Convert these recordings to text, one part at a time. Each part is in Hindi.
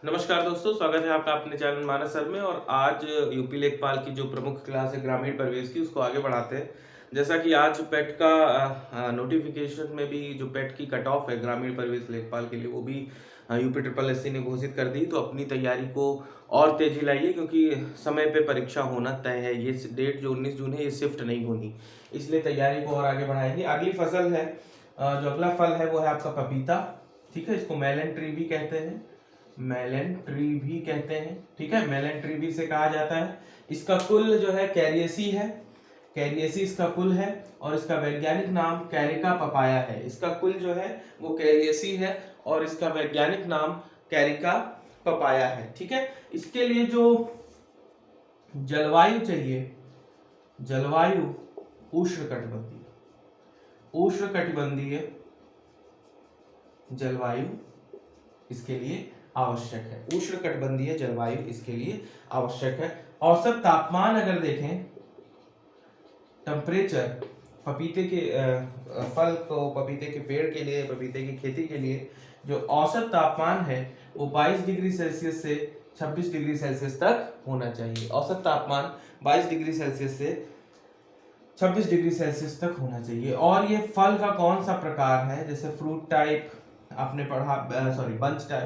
नमस्कार दोस्तों, स्वागत है आपका अपने चैनल मानस सर में। और आज यूपी लेखपाल की जो प्रमुख क्लास है ग्रामीण परिवेश की, उसको आगे बढ़ाते हैं। जैसा कि आज पेट का नोटिफिकेशन में भी जो पेट की कट ऑफ है ग्रामीण परिवेश लेखपाल के लिए, वो भी यूपी ट्रिपल एससी ने घोषित कर दी। तो अपनी तैयारी को और तेजी लाइए, क्योंकि समय पे परीक्षा होना तय है। ये डेट जो 19 जून है, ये शिफ्ट नहीं होनी, इसलिए तैयारी को और आगे बढ़ाएंगे। अगली फसल है, जो अगला फल है वो है आपका पपीता। ठीक है, इसको मेलन ट्री भी कहते हैं, मेलन ट्री भी कहते हैं। ठीक है, मेलन ट्री भी से कहा जाता है। इसका कुल जो है कैरियसी है, कैरियसी इसका कुल है, और इसका वैज्ञानिक नाम कैरिका पपाया है। इसका कुल जो है वो कैरियसी है, और इसका वैज्ञानिक नाम कैरिका पपाया है। ठीक है, इसके लिए जो जलवायु चाहिए, जलवायु उष्णकटिबंधीय, उष्णकटिबंधीय जलवायु इसके लिए आवश्यक है। उष्णकटिबंधीय जलवायु इसके लिए आवश्यक है। औसत तापमान अगर देखें, टेम्परेचर पपीते के फल को, पपीते के पेड़ के लिए, पपीते की खेती के लिए जो औसत तापमान है वो 22 डिग्री सेल्सियस से 26 डिग्री सेल्सियस तक होना चाहिए। औसत तापमान 22 डिग्री सेल्सियस से 26 डिग्री सेल्सियस तक होना चाहिए। और ये फल का कौन सा प्रकार है, जैसे फ्रूट टाइप आपने पढ़ा, बंच टाइप,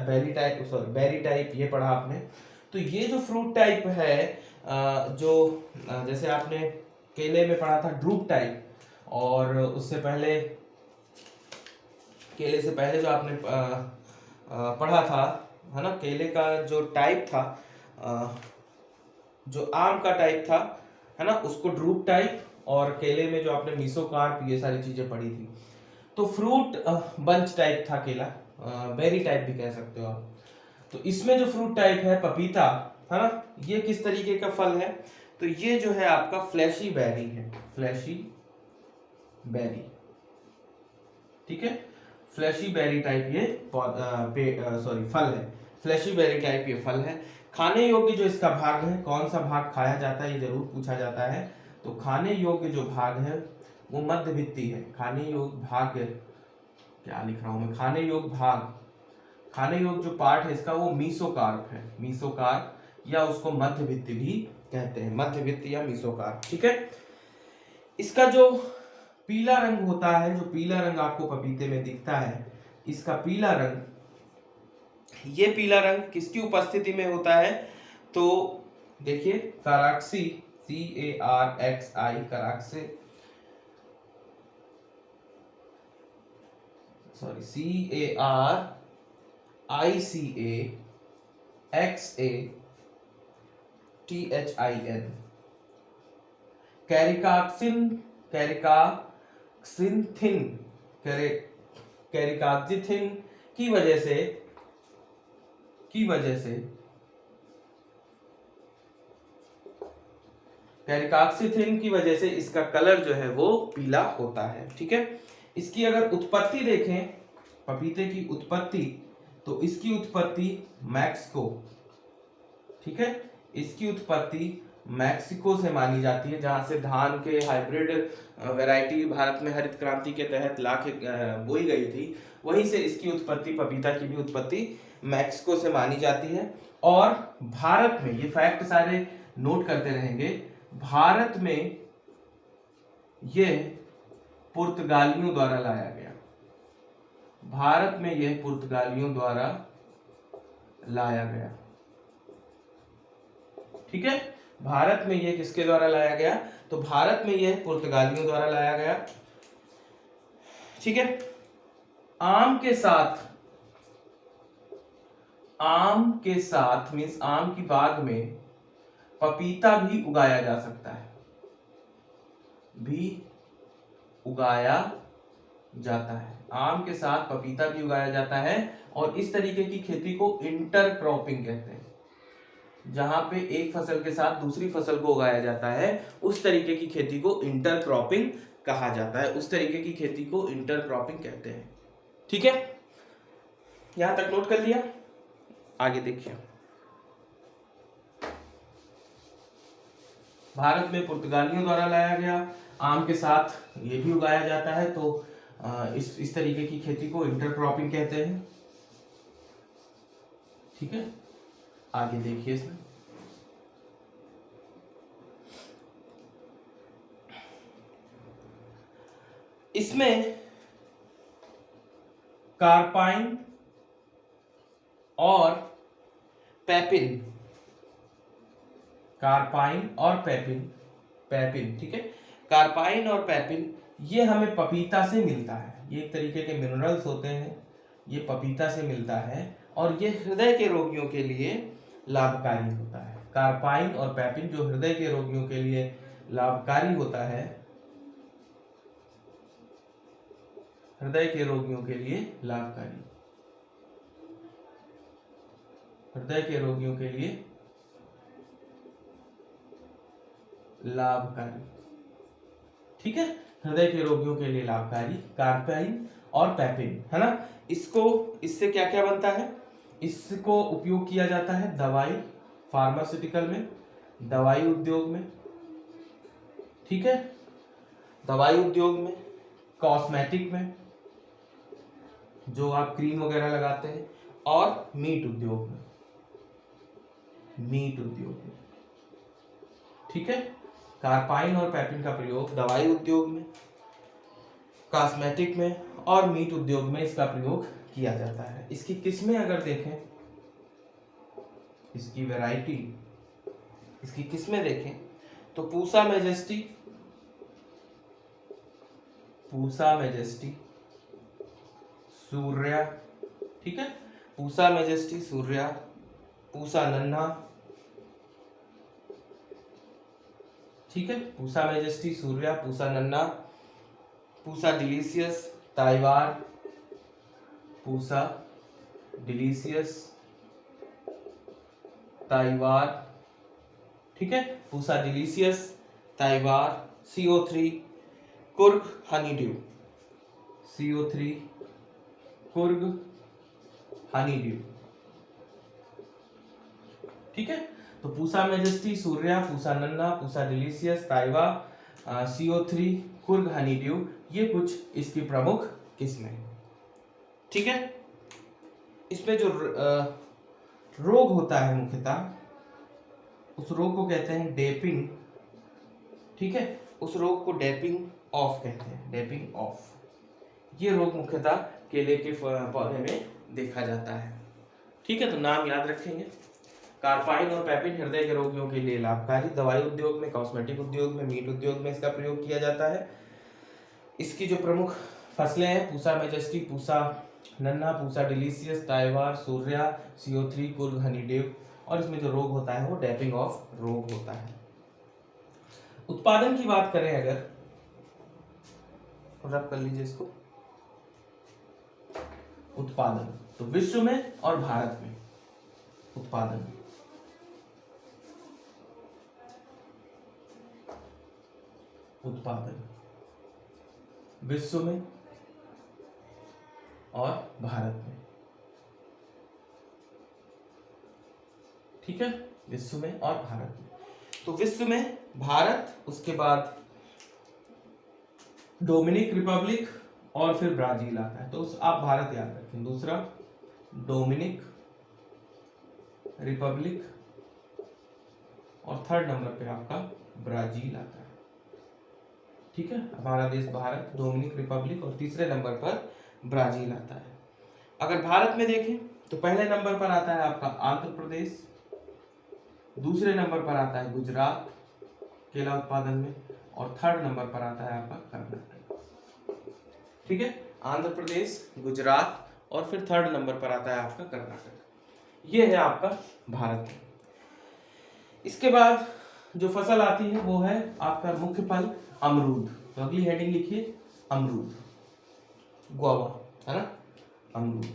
बेरी टाइप ये पढ़ा आपने। तो ये जो फ्रूट टाइप है, जैसे आपने केले में पढ़ा था ड्रूप टाइप, और उससे पहले केले से पहले जो आपने पढ़ा था, है ना, केले का जो टाइप था, जो आम का टाइप था, है ना, उसको ड्रूप टाइप, और केले में जो आपने मीसोकार्प, ये सारी चीजें पढ़ी थी। तो फ्रूट बंच टाइप था केला, बेरी टाइप भी कह सकते हो आप। तो इसमें जो फ्रूट टाइप है पपीता, है ना, ये किस तरीके का फल है, तो ये जो है आपका फ्लैशी बेरी है, फ्लैशी बेरी। ठीक है, फ्लैशी बेरी टाइप ये फल है, फ्लैशी बेरी टाइप ये फल है। खाने योग्य जो इसका भाग है, कौन सा भाग खाया जाता है, ये जरूर पूछा जाता है। तो खाने योग्य जो भाग है वो मध्यवित्ती है। खाने योग्य भाग, क्या लिख रहा हूं मैं, खाने योग्य भाग, खाने योग्य जो पार्ट है इसका वो मीसोकार्प है, मीसोकार्प, या उसको मध्यवित्त भी कहते हैं, मध्यवित्त या मीसोकार्प। ठीक है, इसका जो पीला रंग होता है, जो पीला रंग आपको पपीते में दिखता है, इसका पीला रंग, ये पीला रंग किसकी उपस्थिति में होता है, तो देखिए कराक्सी, CARXI, कराक्सी, CARICAXATHIN, कैरिकाक्सिन, कैरिकाक्सिनथिन, कैरिकाक्सिथिन की वजह से, कैरिकाक्सिथिन की वजह से इसका कलर जो है वो पीला होता है। ठीक है, इसकी अगर उत्पत्ति देखें, पपीते की उत्पत्ति, तो इसकी उत्पत्ति मैक्सिको, ठीक है, इसकी उत्पत्ति मैक्सिको से मानी जाती है, जहां से धान के हाइब्रिड वैरायटी भारत में हरित क्रांति के तहत बोई गई थी, वहीं से इसकी उत्पत्ति, पपीता की भी उत्पत्ति मैक्सिको से मानी जाती है। और भारत में, ये फैक्ट सारे नोट करते रहेंगे, भारत में यह पुर्तगालियों द्वारा लाया गया, भारत में यह पुर्तगालियों द्वारा लाया गया। ठीक है, भारत में यह किसके द्वारा लाया गया, तो भारत में यह पुर्तगालियों द्वारा लाया गया। ठीक है, आम के साथ मींस आम की बाग में पपीता भी उगाया जा सकता है, भी उगाया जाता है, आम के साथ पपीता भी उगाया जाता है। और इस तरीके की खेती को इंटरक्रॉपिंग कहते हैं, जहां पे एक फसल के साथ दूसरी फसल को उगाया जाता है, उस तरीके की खेती को इंटरक्रॉपिंग कहा जाता है, उस तरीके की खेती को इंटरक्रॉपिंग कहते हैं। ठीक है, यहां तक नोट कर लिया, आगे देखिए। भारत में पुर्तगालियों द्वारा लाया गया, आम के साथ ये भी उगाया जाता है, तो इस तरीके की खेती को इंटरक्रॉपिंग कहते हैं। ठीक है। आगे देखिए इसमें इसमें कार्पाइन और पेपिन, कार्पाइन और पेपिन, पेपिन ठीक है, कार्पाइन और पेपिन ये हमें पपीता से मिलता है। ये एक तरीके के मिनरल्स होते हैं, ये पपीता से मिलता है और ये हृदय के रोगियों के लिए लाभकारी होता है। कार्पाइन और पेपिन जो हृदय के रोगियों के लिए लाभकारी होता है, हृदय के रोगियों के लिए लाभकारी, हृदय के रोगियों के लिए लाभकारी, ठीक है, हृदय के रोगियों के लिए लाभकारी कार्पाइन और पेपिन, है ना। इसको, इससे क्या क्या बनता है, इसको उपयोग किया जाता है दवाई, फार्मास्यूटिकल में, दवाई उद्योग में, ठीक है, दवाई उद्योग में, कॉस्मेटिक में जो आप क्रीम वगैरह लगाते हैं, और मीट उद्योग में, मीट उद्योग में, ठीक है। कार्पाइन और पेपिन का प्रयोग दवाई उद्योग में, कॉस्मेटिक में और मीट उद्योग में इसका प्रयोग किया जाता है। इसकी किस्में अगर देखें, इसकी वैरायटी, इसकी किस्में देखें तो पूसा मैजेस्टी, पूसा मैजेस्टी, सूर्या, ठीक है, पूसा मैजेस्टी, सूर्या, पूसा नन्हा, ठीक है, पूसा मैजेस्टी, सूर्या, पूसा नन्हा, पूसा डिलीशियस, ताइवार, पूसा डिलीशियस, ताइवार, ठीक है, पूसा डिलीशियस, ताइवार, CO3, Coorg Honeydew, CO3, Coorg Honeydew, ठीक है। तो पूसा मैजेस्टी, सूर्या, पूसा नन्हा, पूसा डिलीशियस, ताइवा, CO3, कुर्ग हनीड्यू, ये कुछ इसकी प्रमुख किस्में हैं, ठीक है। इसमें जो रोग होता है मुख्यतः, उस रोग को कहते हैं डेपिंग, ठीक है, उस रोग को डेपिंग ऑफ कहते हैं, डेपिंग ऑफ। ये रोग मुख्यतः केले के पौधे में देखा जाता है, ठीक है। तो नाम याद रखेंगे, कार्पाइन और पेपिन हृदय के रोगियों के लिए लाभकारी, दवाई उद्योग में, कॉस्मेटिक उद्योग में, मीट उद्योग में इसका प्रयोग किया जाता है। इसकी जो प्रमुख फसलें हैं, पूसा मैजेस्टी, पूसा नन्हा, पूसा डिलीशियस, ताइवार, सूर्या, CO3, कुर्ग हनीड्यू, और इसमें जो रोग होता है वो डेपिंग ऑफ रोग होता है। उत्पादन की बात करें अगर, रब कर लीजिए इसको, उत्पादन तो विश्व में और भारत में उत्पादन, उत्पादन विश्व में और भारत में, ठीक है, विश्व में और भारत में। तो विश्व में भारत, उसके बाद डोमिनिक रिपब्लिक और फिर ब्राजील आता है, तो आप भारत याद रखें। दूसरा डोमिनिक रिपब्लिक और थर्ड नंबर पे आपका ब्राजील आता है, ठीक है। हमारा देश भारत, डोमिनिक रिपब्लिक और तीसरे नंबर पर ब्राजील आता है। अगर भारत में देखें तो पहले नंबर पर आता है आपका आंध्र प्रदेश, दूसरे नंबर पर आता है गुजरात केला उत्पादन में, और थर्ड नंबर पर आता है आपका कर्नाटक, ठीक है। आंध्र प्रदेश, गुजरात और फिर थर्ड नंबर पर आता है आपका कर्नाटक। ये है आपका भारत। इसके बाद जो फसल आती है वो है आपका मुख्य फल अमरूद। तो अगली हेडिंग लिखिए अमरूद, गुआवा, है ना, अमरूद,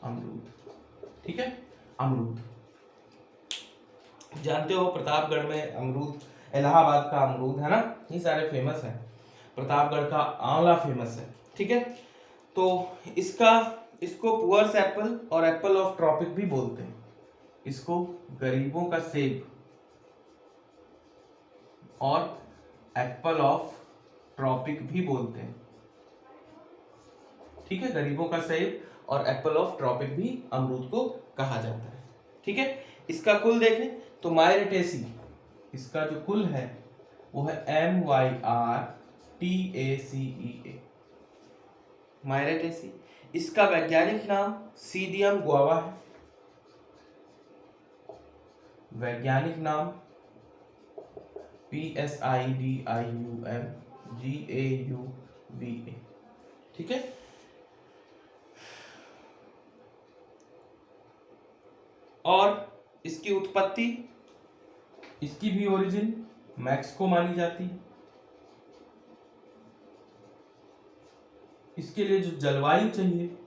अमरूद, ठीक है। अमरूद जानते हो प्रतापगढ़ में अमरूद, इलाहाबाद का अमरूद, है ना, ये सारे फेमस है। प्रतापगढ़ का आंवला फेमस है, ठीक है। तो इसको पुअर्स एप्पल और एप्पल ऑफ ट्रॉपिक भी बोलते हैं। इसको गरीबों का सेब और एप्पल ऑफ ट्रॉपिक भी बोलते हैं, ठीक है, गरीबों का सेब, और एप्पल ऑफ ट्रॉपिक भी अमरूद को कहा जाता है। ठीक है, इसका कुल देखें तो मायरेटेसी, इसका जो कुल है वो है MYRTACEA, मायरेटेसी। इसका वैज्ञानिक नाम सीडियम गुआवा है, वैज्ञानिक नाम PSIDIUM GAUVA। ठीक है, और इसकी उत्पत्ति, इसकी भी ओरिजिन मैक्सिको मानी जाती है। इसके लिए जो जलवायु चाहिए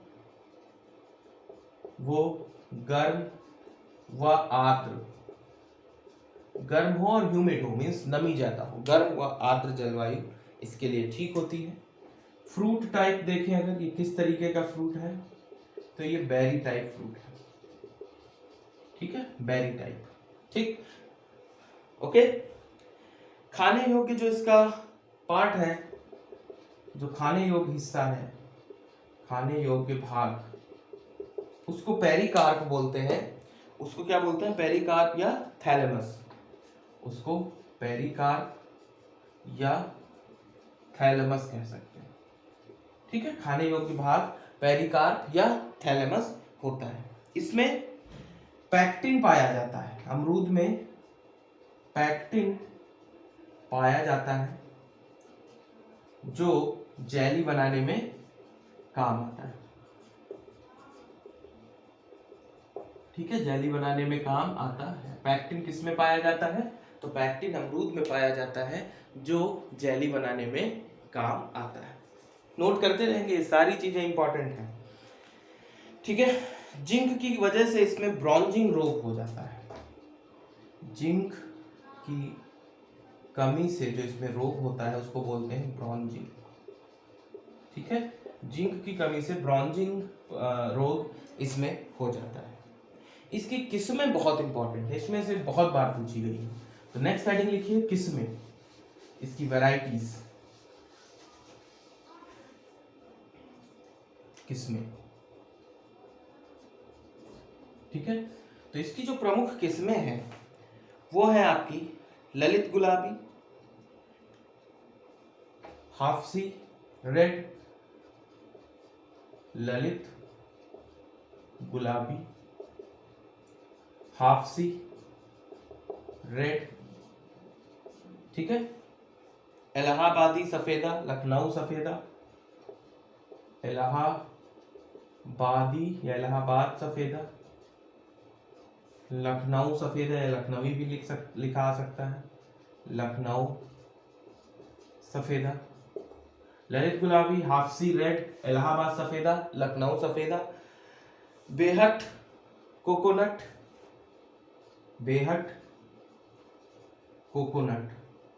वो गर्म व आर्द्र, गर्म हो और ह्यूमिड हो, मीन्स नमी ज्यादा हो, गर्म व आर्द्र जलवायु इसके लिए ठीक होती है। फ्रूट टाइप देखें अगर, ये किस तरीके का फ्रूट है, तो ये बेरी टाइप फ्रूट है। ठीक है, बेरी टाइप। ठीक, ओके। खाने योग्य जो इसका पार्ट है, जो खाने योग्य हिस्सा है, खाने योग्य भाग, उसको पेरिकार्प बोलते हैं। उसको क्या बोलते हैं? पेरिकार्प या थैलेमस। उसको पेरिकार्प या थैलेमस कह सकते हैं। ठीक है, खाने योग्य भाग पेरिकार्प या थैलेमस होता है। इसमें पैक्टिन पाया जाता है, अमरूद में पैक्टिन पाया जाता है जो जेली बनाने में काम आता है। ठीक है, जेली बनाने में काम आता है। पैक्टिन किस में पाया जाता है? तो पैक्टिन अमरूद में पाया जाता है जो जेली बनाने में काम आता है। नोट करते रहेंगे, ये सारी चीजें इंपॉर्टेंट हैं। ठीक है, जिंक की वजह से इसमें ब्रॉन्जिंग रोग हो जाता है। जिंक की कमी से जो इसमें रोग होता है उसको बोलते हैं ब्रॉन्जिंग। ठीक है, जिंक की कमी से ब्रॉन्जिंग रोग इसमें हो जाता है। इसकी किस्में बहुत इंपॉर्टेंट है, इसमें से बहुत बार पूछी गई है। तो नेक्स्ट हेडिंग लिखिए किस्में, इसकी वैरायटीज, किस्में। ठीक है, तो इसकी जो प्रमुख किस्में हैं वो है आपकी ललित गुलाबी, हाफसी रेड, ललित गुलाबी, हाफसी रेड। ठीक है, इलाहाबादी सफेदा, लखनऊ सफेदा, इलाहाबादी या इलाहाबाद सफेदा, लखनऊ सफेदा या लखनवी भी लिखा आ सकता है, लखनऊ सफेदा, ललित गुलाबी, हाफसी रेड, इलाहाबाद सफेदा, लखनऊ सफेदा, बेहट कोकोनट, बेहट कोकोनट।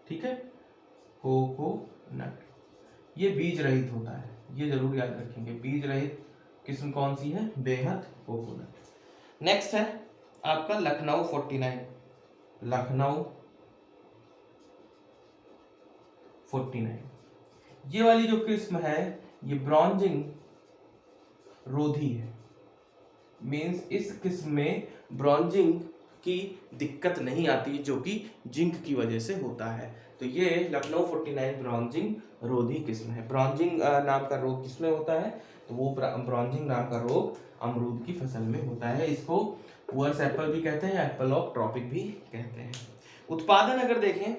ठीक है, कोकोनट, ये बीज रहित होता है, ये जरूर याद रखेंगे। बीज रहित किस्म कौन सी है? बेहट कोकोनट। नेक्स्ट है आपका लखनऊ 49, लखनऊ 49। ये वाली जो किस्म है ये ब्रॉन्जिंग रोधी है, मीन्स इस किस्म में ब्रॉन्जिंग की दिक्कत नहीं आती जो कि जिंक की वजह से होता है। तो ये लखनऊ 49 ब्रॉन्जिंग रोधी किस्म है। ब्रॉन्जिंग नाम का रोग किसमें होता है? तो वो ब्रॉन्जिंग नाम का रोग अमरूद की फसल में होता है। इसको पुअर्स एप्पल भी कहते हैं, एप्पल ऑफ ट्रॉपिक भी कहते हैं। उत्पादन अगर देखें,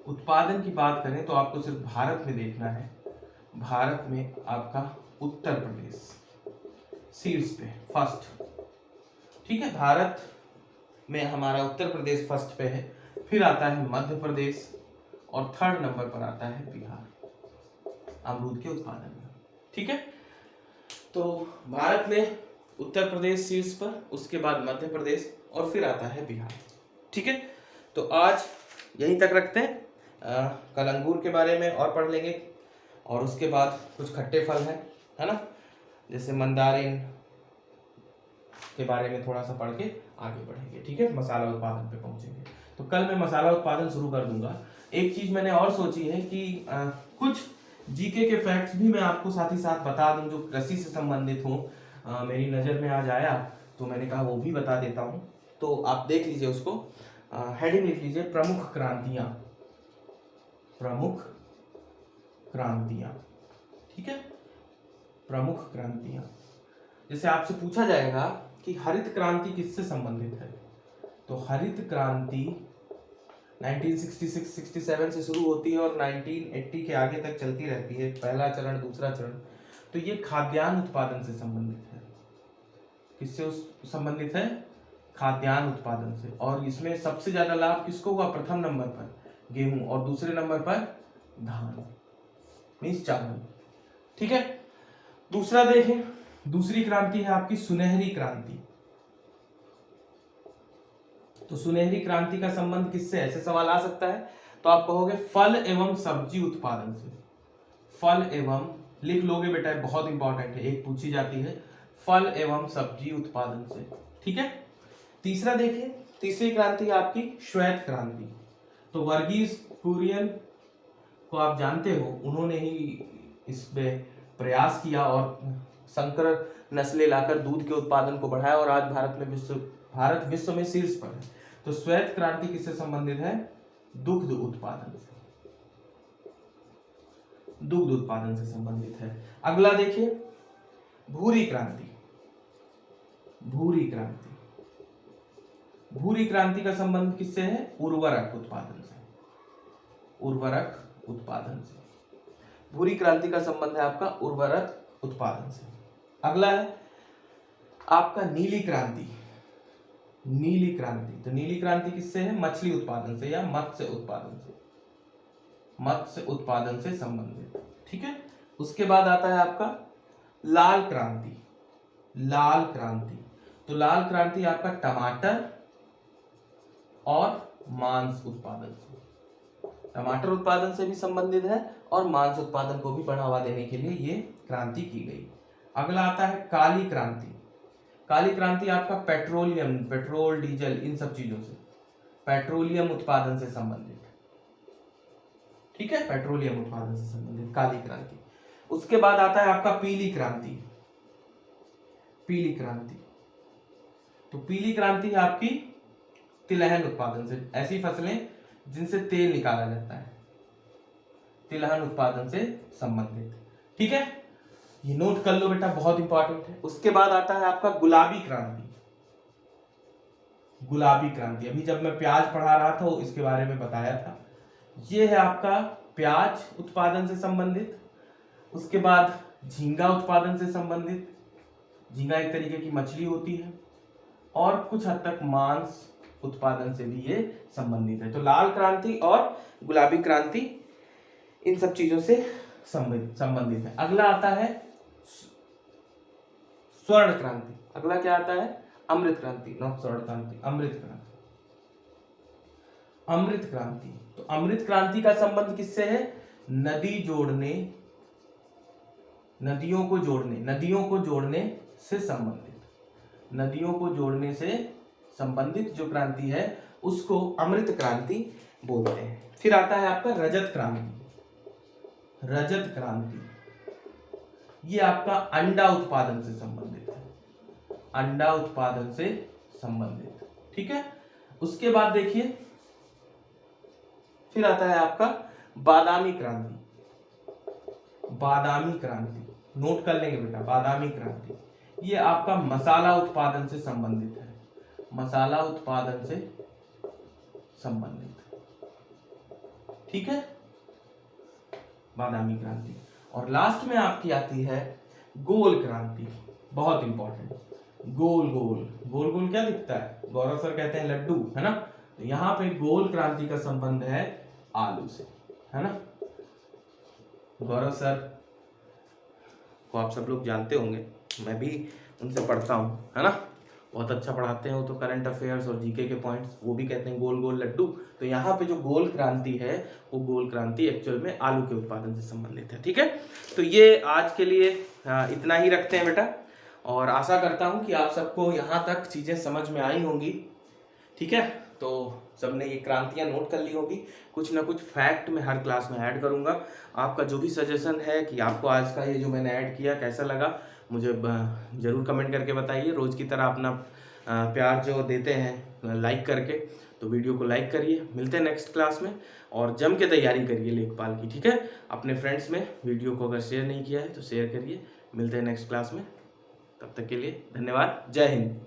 उत्पादन की बात करें तो आपको सिर्फ भारत में देखना है। भारत में आपका उत्तर प्रदेश शीर्ष पे फर्स्ट। ठीक है, भारत में हमारा उत्तर प्रदेश फर्स्ट पे है, फिर आता है मध्य प्रदेश और थर्ड नंबर पर आता है बिहार अमरूद के उत्पादन में। ठीक है, तो भारत में उत्तर प्रदेश शीर्ष पर, उसके बाद मध्य प्रदेश और फिर आता है बिहार। ठीक है, तो आज यहीं तक रखते हैं। कल अंगूर के बारे में और पढ़ लेंगे और उसके बाद कुछ खट्टे फल हैं, है ना, जैसे मंदारिन के बारे में थोड़ा सा पढ़ के आगे बढ़ेंगे। ठीक है, मसाला उत्पादन पे पहुंचेंगे। तो कल मैं मसाला उत्पादन शुरू कर दूंगा। एक चीज मैंने और सोची है कि कुछ जीके के फैक्ट्स भी मैं आपको साथ ही साथ बता दूं जो कृषि से संबंधित हो, मेरी नज़र में आज आया तो मैंने कहा वो भी बता देता हूं। तो आप देख लीजिए उसको, हेडिंग लिख लीजिए प्रमुख क्रांतियां, प्रमुख क्रांतियां, ठीक है, प्रमुख क्रांतियां। जैसे आपसे पूछा जाएगा कि हरित क्रांति किससे संबंधित है, तो हरित क्रांति 1966-67 से शुरू होती है और 1980 के आगे तक चलती रहती है, पहला चरण दूसरा चरण। तो ये खाद्यान्न उत्पादन से संबंधित है। किससे संबंधित है? खाद्यान्न उत्पादन से। और इसमें सबसे ज्यादा लाभ किसको हुआ? प्रथम नंबर पर गेहूं और दूसरे नंबर पर धान, मीन्स चावल, ठीक है। दूसरा देखें, दूसरी क्रांति है आपकी सुनहरी क्रांति। तो सुनहरी क्रांति का संबंध किससे, ऐसे सवाल आ सकता है। तो आप कहोगे फल एवं सब्जी उत्पादन से। फल एवं, लिख लोगे बेटा, बहुत इंपॉर्टेंट है, एक पूछी जाती है, फल एवं सब्जी उत्पादन से, ठीक है। तीसरा देखिए, तीसरी क्रांति है आपकी श्वेत क्रांति। तो वर्गीज कुरियन को आप जानते हो, उन्होंने ही इसमें प्रयास किया और संकर नस्लें लाकर दूध के उत्पादन को बढ़ाया और आज भारत विश्व में शीर्ष पर है। तो श्वेत क्रांति किससे संबंधित है? दुग्ध उत्पादन से, दुग्ध उत्पादन से संबंधित है। अगला देखिए भूरी क्रांति। भूरी क्रांति, भूरी क्रांति का संबंध किससे है? उर्वरक उत्पादन से, उर्वरक उत्पादन से। भूरी क्रांति का संबंध है आपका उर्वरक उत्पादन से। अगला है आपका नीली क्रांति। नीली क्रांति, तो नीली क्रांति किससे है? मछली उत्पादन से या मत्स्य उत्पादन से, मत्स्य उत्पादन से संबंधित, ठीक है। उसके बाद आता है आपका लाल क्रांति। लाल क्रांति, तो लाल क्रांति आपका टमाटर और मांस उत्पादन से, टमाटर उत्पादन से भी संबंधित है और मांस उत्पादन को भी बढ़ावा देने के लिए ये क्रांति की गई। अगला आता है काली क्रांति। काली क्रांति आपका पेट्रोलियम, पेट्रोल डीजल इन सब चीजों से, पेट्रोलियम उत्पादन से संबंधित, ठीक है, पेट्रोलियम उत्पादन से संबंधित काली क्रांति। उसके बाद आता है आपका पीली क्रांति। पीली क्रांति, तो पीली क्रांति है आपकी तिलहन उत्पादन से, ऐसी फसलें जिनसे तेल निकाला जाता है, तिलहन उत्पादन से संबंधित, ठीक है। ये नोट कर लो बेटा, बहुत इंपॉर्टेंट है। उसके बाद आता है आपका गुलाबी क्रांति। गुलाबी क्रांति, अभी जब मैं प्याज पढ़ा रहा था इसके बारे में बताया था। ये है आपका प्याज उत्पादन से संबंधित। उसके बाद झींगा उत्पादन से संबंधित, झींगा एक तरीके की मछली होती है, और कुछ हद तक मांस उत्पादन से भी ये संबंधित है। तो लाल क्रांति और गुलाबी क्रांति इन सब चीजों से संबंधित है। अगला आता है स्वर्ण क्रांति। अगला क्या आता है? अमृत क्रांति, नॉट स्वर्ण क्रांति, अमृत क्रांति। अमृत क्रांति, तो अमृत क्रांति का संबंध किससे है? नदी जोड़ने, नदियों को जोड़ने, नदियों को जोड़ने से संबंधित, नदियों को जोड़ने से संबंधित जो क्रांति है उसको अमृत क्रांति बोलते हैं। फिर आता है आपका रजत क्रांति। रजत क्रांति, ये आपका अंडा उत्पादन से संबंधित है, अंडा उत्पादन से संबंधित, ठीक है। उसके बाद देखिए फिर आता है आपका बादामी क्रांति। बादामी क्रांति नोट कर लेंगे बेटा, बादामी क्रांति, ये आपका मसाला उत्पादन से संबंधित है, मसाला उत्पादन से संबंधित, ठीक है, बादामी क्रांति। और लास्ट में आपकी आती है गोल क्रांति, बहुत इंपॉर्टेंट। गोल गोल, गोल गोल क्या दिखता है? गौरव सर कहते हैं लड्डू, है ना। तो यहाँ पे गोल क्रांति का संबंध है आलू से, है ना। गौरव सर को आप सब लोग जानते होंगे, मैं भी उनसे पढ़ता हूँ, है ना, बहुत अच्छा पढ़ाते हैं वो तो, करंट अफेयर्स और जीके के पॉइंट्स। वो भी कहते हैं गोल गोल लड्डू। तो यहाँ पे जो गोल क्रांति है वो गोल क्रांति एक्चुअल में आलू के उत्पादन से संबंधित है, ठीक है। तो ये आज के लिए इतना ही रखते हैं बेटा, और आशा करता हूँ कि आप सबको यहाँ तक चीज़ें समझ में आई होंगी, ठीक है। तो सबने ये क्रांतियाँ नोट कर ली होगी। कुछ ना कुछ फैक्ट मैं हर क्लास में ऐड करूँगा। आपका जो भी सजेशन है कि आपको आज का ये जो मैंने ऐड किया कैसा लगा, मुझे ज़रूर कमेंट करके बताइए। रोज़ की तरह अपना प्यार जो देते हैं लाइक करके, तो वीडियो को लाइक करिए। मिलते हैं नेक्स्ट क्लास में, और जम के तैयारी करिए लेखपाल की, ठीक है। अपने फ्रेंड्स में वीडियो को अगर शेयर नहीं किया है तो शेयर करिए। मिलते हैं नेक्स्ट क्लास में, तब तक के लिए धन्यवाद। जय हिंद।